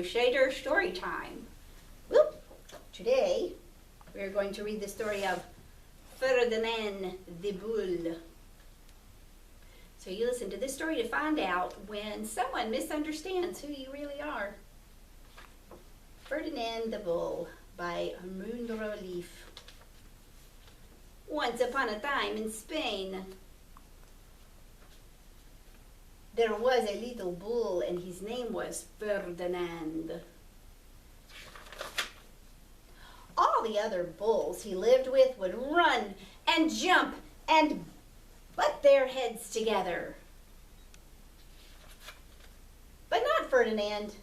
Crusader Storytime. Well, today we're going to read the story of Ferdinand the Bull. So you listen to this story to find out when someone misunderstands who you really are. Ferdinand the Bull by Mundro Leaf. Once upon a time in Spain, there was a little bull and his name was Ferdinand. All the other bulls he lived with would run and jump and butt their heads together. But not Ferdinand.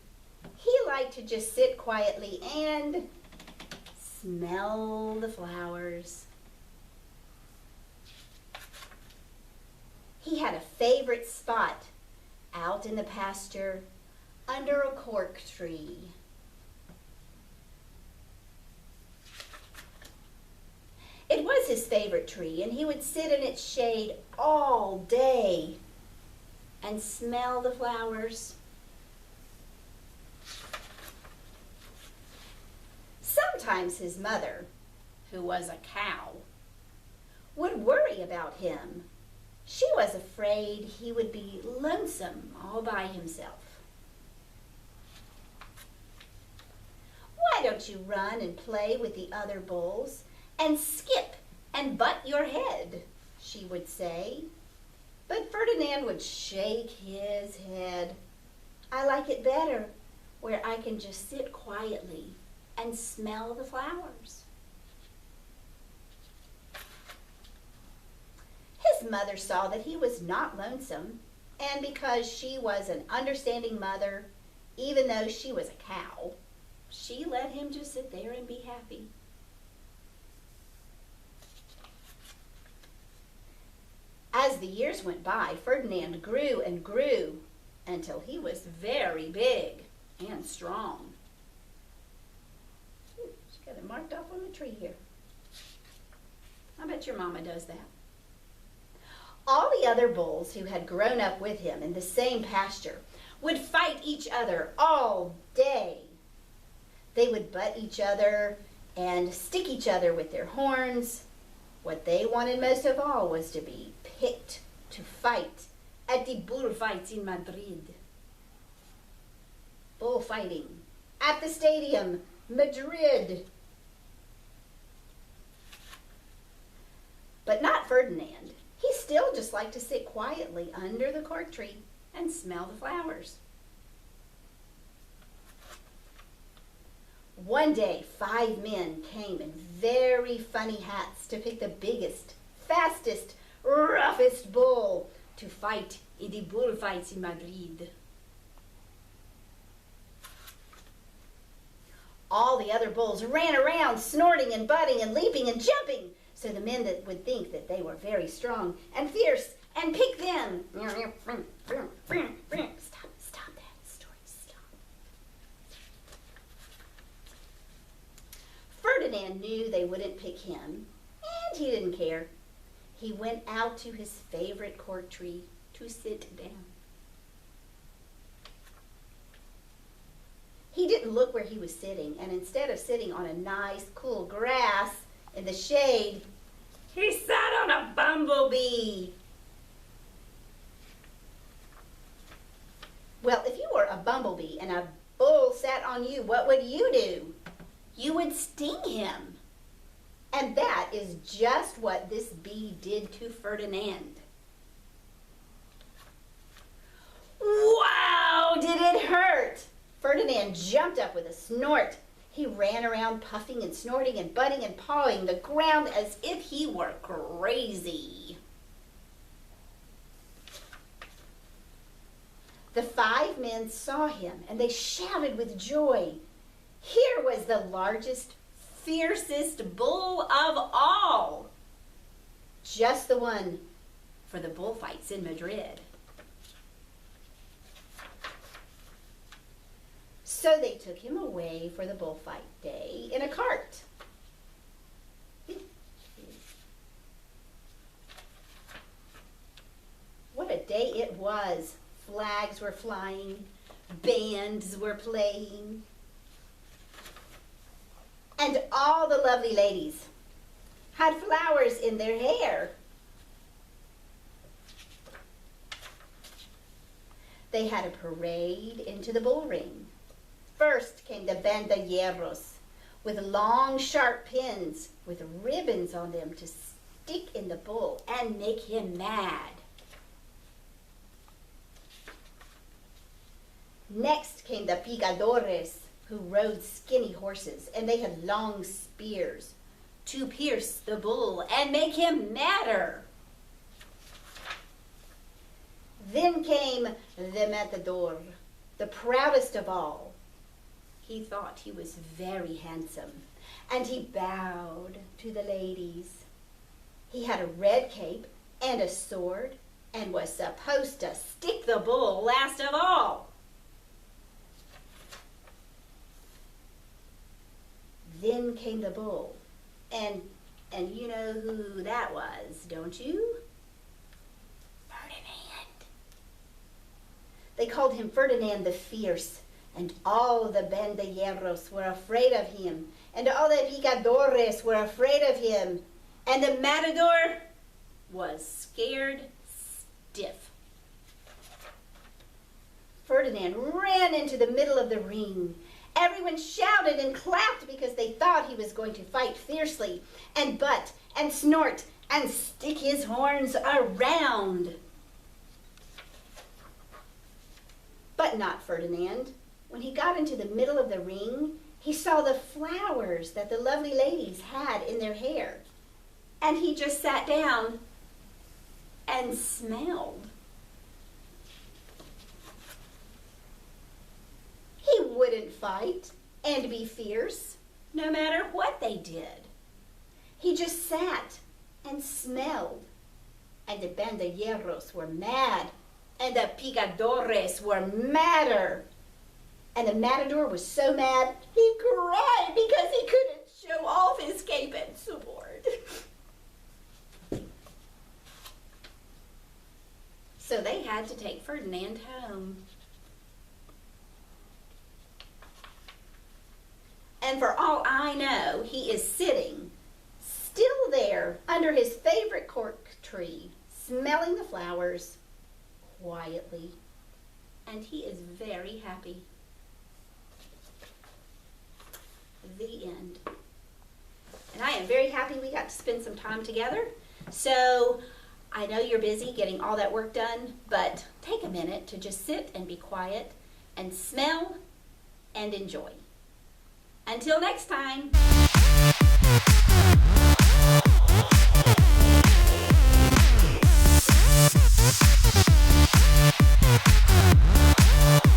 He liked to just sit quietly and smell the flowers. He had a favorite spot out in the pasture under a cork tree. It was his favorite tree, and he would sit in its shade all day and smell the flowers. Sometimes his mother, who was a cow, would worry about him. She was afraid he would be lonesome all by himself. "Why don't you run and play with the other bulls and skip and butt your head?" she would say. But Ferdinand would shake his head. "I like it better where I can just sit quietly and smell the flowers." His mother saw that he was not lonesome, and because she was an understanding mother, even though she was a cow, she let him just sit there and be happy. As the years went by, Ferdinand grew and grew until he was very big and strong. She got it marked off on the tree here. I bet your mama does that. All the other bulls who had grown up with him in the same pasture would fight each other all day. They would butt each other and stick each other with their horns. What they wanted most of all was to be picked to fight at the bullfights in Madrid. Bullfighting at the stadium, Madrid. But not Ferdinand. He still just liked to sit quietly under the cork tree and smell the flowers. One day, 5 men came in very funny hats to pick the biggest, fastest, roughest bull to fight in the bullfights in Madrid. All the other bulls ran around, snorting and butting and leaping and jumping, so the men that would think that they were very strong and fierce and pick them. Stop that story, stop. Ferdinand knew they wouldn't pick him, and he didn't care. He went out to his favorite cork tree to sit down. He didn't look where he was sitting, and instead of sitting on a nice, cool grass in the shade, he sat on a bumblebee. Well, if you were a bumblebee and a bull sat on you, what would you do? You would sting him. And that is just what this bee did to Ferdinand. Wow, did it hurt? Ferdinand jumped up with a snort. He ran around puffing and snorting and butting and pawing the ground as if he were crazy. The 5 men saw him and they shouted with joy. Here was the largest, fiercest bull of all. Just the one for the bullfights in Madrid. So they took him away for the bullfight day in a cart. What a day it was. Flags were flying, Bands were playing. And all the lovely ladies had flowers in their hair. They had a parade into the bull ring. First came the banderilleros with long, sharp pins with ribbons on them to stick in the bull and make him mad. Next came the picadores, who rode skinny horses, and they had long spears to pierce the bull and make him madder. Then came the matador, the proudest of all. He thought he was very handsome, and he bowed to the ladies. He had a red cape and a sword, and was supposed to stick the bull last of all. Then came the bull, and you know who that was, don't you? Ferdinand. They called him Ferdinand the Fierce, and all the banderilleros were afraid of him, and all the picadores were afraid of him, and the matador was scared stiff. Ferdinand ran into the middle of the ring. Everyone shouted and clapped because they thought he was going to fight fiercely and butt and snort and stick his horns around. But not Ferdinand. When he got into the middle of the ring, he saw the flowers that the lovely ladies had in their hair. And he just sat down and smelled. He wouldn't fight and be fierce, no matter what they did. He just sat and smelled. And the banderilleros were mad, and the picadores were madder. And the matador was so mad, he cried because he couldn't show off his cape and sword. So they had to take Ferdinand home. And for all I know, he is sitting still there under his favorite cork tree, smelling the flowers quietly. And he is very happy. The end. And I am very happy we got to spend some time together. So I know you're busy getting all that work done, but take a minute to just sit and be quiet and smell and enjoy. Until next time.